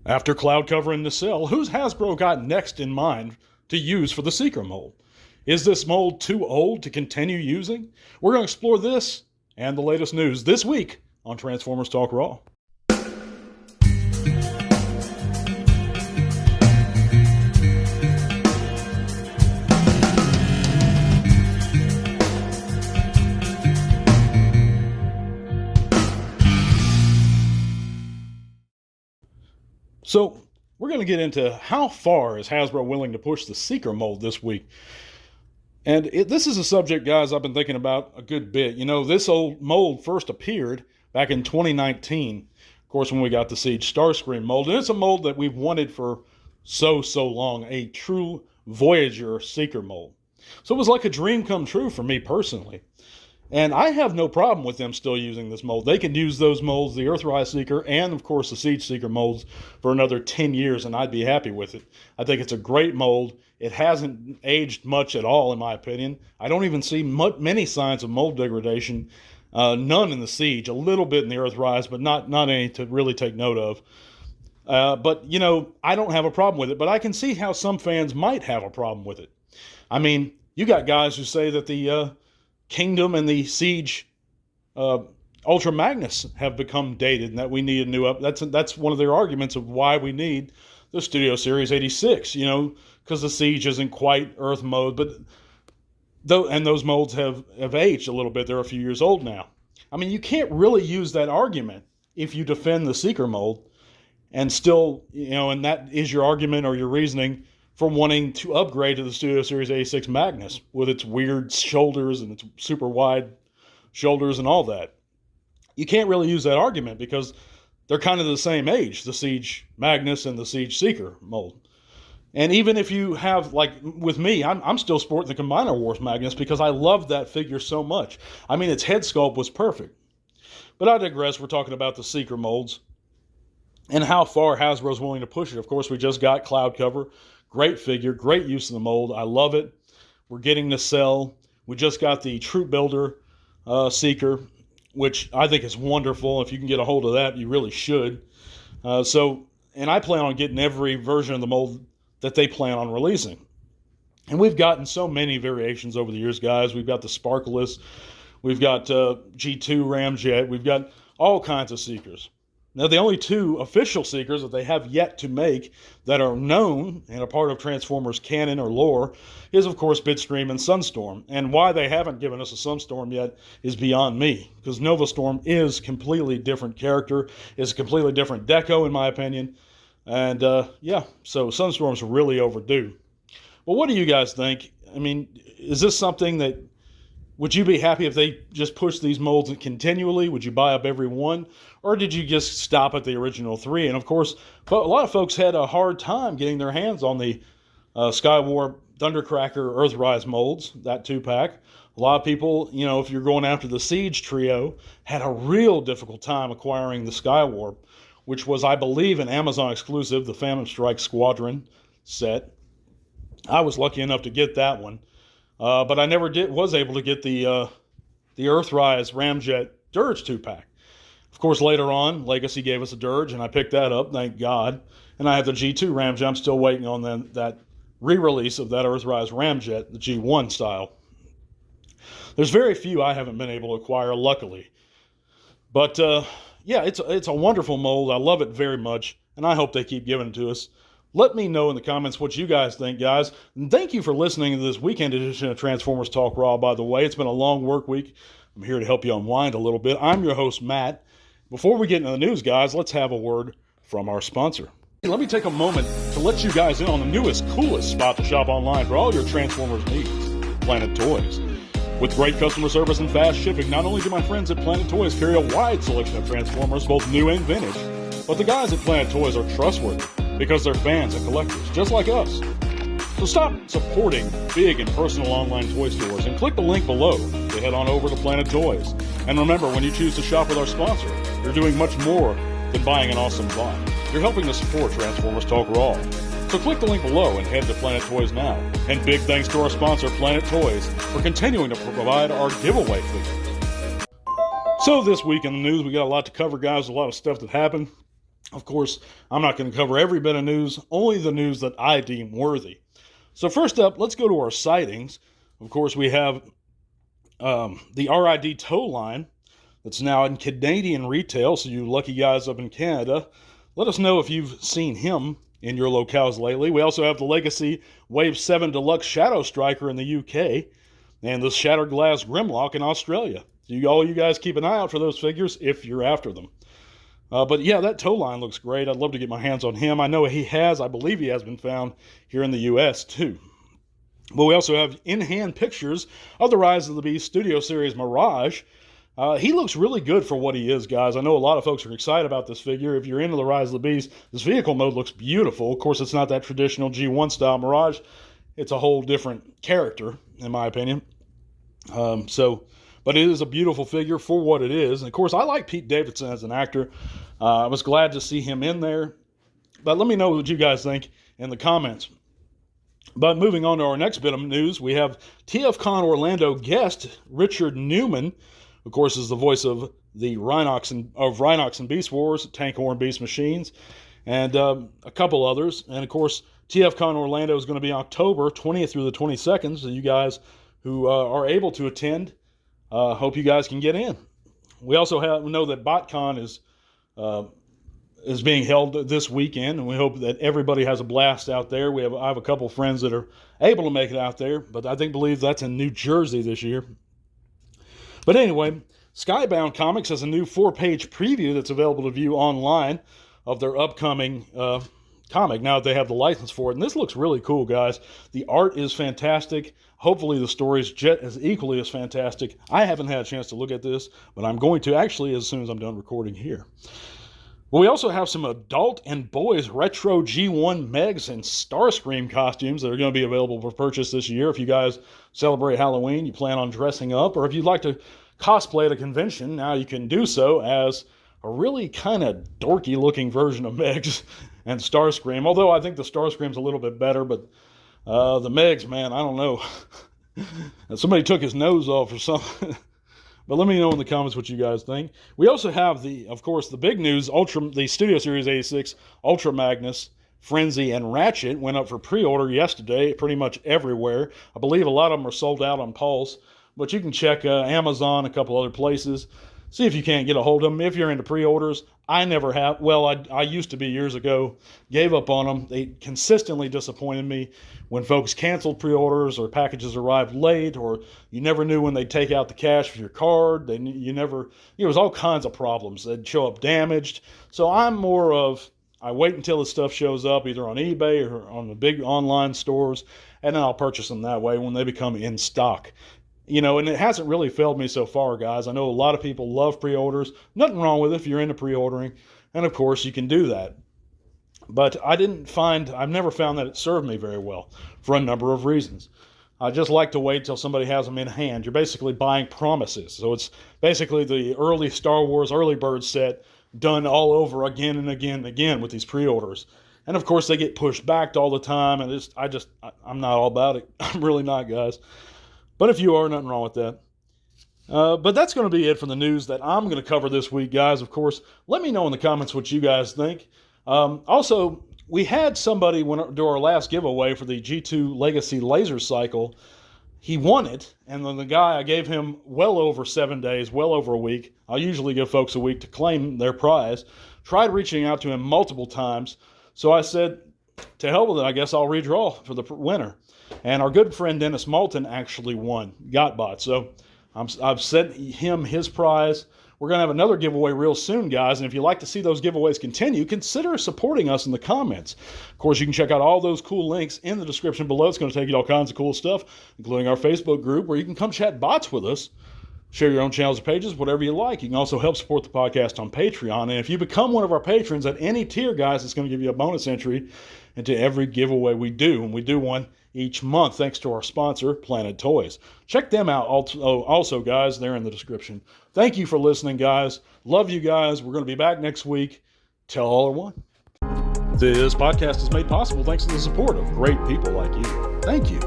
After cloud cover in the cell, who's Hasbro got next in mind to use for the Seeker mold? Is this mold too old to continue using? We're going to explore this and the latest news this week on Transformers Talk Raw. So, we're going to get into how far is Hasbro willing to push the Seeker mold this week. And this is a subject, guys, I've been thinking about a good bit. You know, this old mold first appeared back in 2019, of course, when we got the Siege Starscream mold. And it's a mold that we've wanted for so long, a true Voyager Seeker mold. So it was like a dream come true for me personally. And I have no problem with them still using this mold. They can use those molds, the Earthrise Seeker and, of course, the Siege Seeker molds for another 10 years, and I'd be happy with it. I think it's a great mold. It hasn't aged much at all, in my opinion. I don't even see many signs of mold degradation. None in the Siege, a little bit in the Earthrise, but not any to really take note of. But, you know, I don't have a problem with it, but I can see how some fans might have a problem with it. I mean, you got guys who say that the Kingdom and the Siege Ultra Magnus have become dated and that we need a new up. That's one of their arguments of why we need the Studio Series 86, you know, because the Siege isn't quite Earth mode, but those molds have aged a little bit. They're a few years old now. I mean, you can't really use that argument if you defend the Seeker mold and still, you know, and that is your argument or your reasoning for wanting to upgrade to the Studio Series 86 Magnus with its weird shoulders and its super wide shoulders and all that. You can't really use that argument because they're kind of the same age, the Siege Magnus and the Siege Seeker mold. And even if you have, like with me, I'm still sporting the Combiner Wars Magnus because I love that figure so much. I mean, its head sculpt was perfect. But I digress. We're talking about the Seeker molds and how far Hasbro's willing to push it. Of course, we just got Cloud Cover. Great figure, great use of the mold. I love it. We're getting the cell. We just got the Troop Builder Seeker, which I think is wonderful. If you can get a hold of that, you really should. And I plan on getting every version of the mold that they plan on releasing. And we've gotten so many variations over the years, guys. We've got the Sparkless. We've got G2 Ramjet. We've got all kinds of Seekers. Now, the only two official Seekers that they have yet to make that are known and a part of Transformers canon or lore is, of course, Bitstream and Sunstorm. And why they haven't given us a Sunstorm yet is beyond me, because Nova Storm is a completely different character, is a completely different deco, in my opinion. And, so Sunstorm's really overdue. Well, what do you guys think? I mean, is this something that... Would you be happy if they just pushed these molds continually? Would you buy up every one? Or did you just stop at the original three? And of course, a lot of folks had a hard time getting their hands on the Skywar Thundercracker Earthrise molds, that 2-pack. A lot of people, you know, if you're going after the Siege trio, had a real difficult time acquiring the Skywar, which was, I believe, an Amazon exclusive, the Phantom Strike Squadron set. I was lucky enough to get that one. But I never was able to get the Earthrise Ramjet Dirge 2-pack. Of course, later on, Legacy gave us a Dirge, and I picked that up, thank God. And I have the G2 Ramjet. I'm still waiting on that re-release of that Earthrise Ramjet, the G1 style. There's very few I haven't been able to acquire, luckily. But, it's a wonderful mold. I love it very much, and I hope they keep giving it to us. Let me know in the comments what you guys think, guys. And thank you for listening to this weekend edition of Transformers Talk Raw, by the way. It's been a long work week. I'm here to help you unwind a little bit. I'm your host, Matt. Before we get into the news, guys, let's have a word from our sponsor. Let me take a moment to let you guys in on the newest, coolest spot to shop online for all your Transformers needs, Planet Toys. With great customer service and fast shipping, not only do my friends at Planet Toys carry a wide selection of Transformers, both new and vintage, but the guys at Planet Toys are trustworthy because they're fans and collectors, just like us. So stop supporting big and personal online toy stores and click the link below to head on over to Planet Toys. And remember, when you choose to shop with our sponsor, you're doing much more than buying an awesome buy. You're helping to support Transformers Talk Raw. So click the link below and head to Planet Toys now. And big thanks to our sponsor, Planet Toys, for continuing to provide our giveaway figures. So this week in the news, we got a lot to cover, guys, a lot of stuff that happened. Of course, I'm not going to cover every bit of news, only the news that I deem worthy. So first up, let's go to our sightings. Of course, we have the RID tow line that's now in Canadian retail, so you lucky guys up in Canada, let us know if you've seen him in your locales lately. We also have the Legacy Wave 7 Deluxe Shadow Striker in the UK, and the Shattered Glass Grimlock in Australia. So all you guys keep an eye out for those figures if you're after them. But yeah, that tow line looks great. I'd love to get my hands on him. I know I believe he has been found here in the US too. But we also have in-hand pictures of the Rise of the Beast Studio Series Mirage. He looks really good for what he is, guys. I know a lot of folks are excited about this figure. If you're into the Rise of the Beast, this vehicle mode looks beautiful. Of course, it's not that traditional G1 style Mirage. It's a whole different character, in my opinion. But it is a beautiful figure for what it is. And of course, I like Pete Davidson as an actor. I was glad to see him in there. But let me know what you guys think in the comments. But moving on to our next bit of news, we have TFCon Orlando guest Richard Newman, of course, is the voice of the Rhinox and Beast Wars, Tank Horn Beast Machines, and a couple others. And of course, TFCon Orlando is going to be October 20th through the 22nd. So you guys who are able to attend, hope you guys can get in. We also know that BotCon is being held this weekend, and we hope that everybody has a blast out there. I have a couple friends that are able to make it out there, but I believe that's in New Jersey this year. But anyway, Skybound Comics has a new 4-page preview that's available to view online of their upcoming comic now that they have the license for it. And this looks really cool, guys. The art is fantastic. Hopefully the story is as equally as fantastic. I haven't had a chance to look at this, but I'm going to actually as soon as I'm done recording here. Well, we also have some adult and boys retro G1 Megs and Starscream costumes that are going to be available for purchase this year. If you guys celebrate Halloween, you plan on dressing up, or if you'd like to cosplay at a convention, now you can do so as a really kind of dorky looking version of Megs and Starscream. Although I think the Starscream's a little bit better, but the Megs, man, I don't know. Somebody took his nose off or something. But let me know in the comments what you guys think. We also have of course, the big news, the Studio Series 86 Ultra Magnus, Frenzy, and Ratchet went up for pre-order yesterday, pretty much everywhere. I believe a lot of them are sold out on Pulse, but you can check Amazon, a couple other places. See if you can't get a hold of them. If you're into pre-orders, I never have. Well, I used to be years ago. Gave up on them. They consistently disappointed me when folks canceled pre-orders or packages arrived late, or you never knew when they'd take out the cash for your card. It was all kinds of problems. They'd show up damaged. So I'm more of, I wait until the stuff shows up either on eBay or on the big online stores, and then I'll purchase them that way when they become in stock. And it hasn't really failed me so far, guys. I know a lot of people love pre-orders. Nothing wrong with it if you're into pre-ordering. And, of course, you can do that. But I've never found that it served me very well for a number of reasons. I just like to wait till somebody has them in hand. You're basically buying promises. So it's basically the early Star Wars early bird set done all over again and again and again with these pre-orders. And, of course, they get pushed back all the time. And I'm not all about it. I'm really not, guys. But if you are, nothing wrong with that. But that's going to be it for the news that I'm going to cover this week, guys. Of course, let me know in the comments what you guys think. Also, we had somebody do our last giveaway for the G2 Legacy Laser Cycle. He won it, and then I gave him well over 7 days, well over a week. I usually give folks a week to claim their prize. Tried reaching out to him multiple times, so I said, to hell with it, I guess I'll redraw for the winner. And our good friend Dennis Malton actually won, GotBot. So I've sent him his prize. We're going to have another giveaway real soon, guys. And if you'd like to see those giveaways continue, consider supporting us in the comments. Of course, you can check out all those cool links in the description below. It's going to take you to all kinds of cool stuff, including our Facebook group, where you can come chat bots with us, share your own channels or pages, whatever you like. You can also help support the podcast on Patreon. And if you become one of our patrons at any tier, guys, it's going to give you a bonus entry into every giveaway we do. And we do one each month, thanks to our sponsor, Planet Toys. Check them out also, guys. They're in the description. Thank you for listening, guys. Love you guys. We're going to be back next week. Tell all are one. This podcast is made possible thanks to the support of great people like you. Thank you.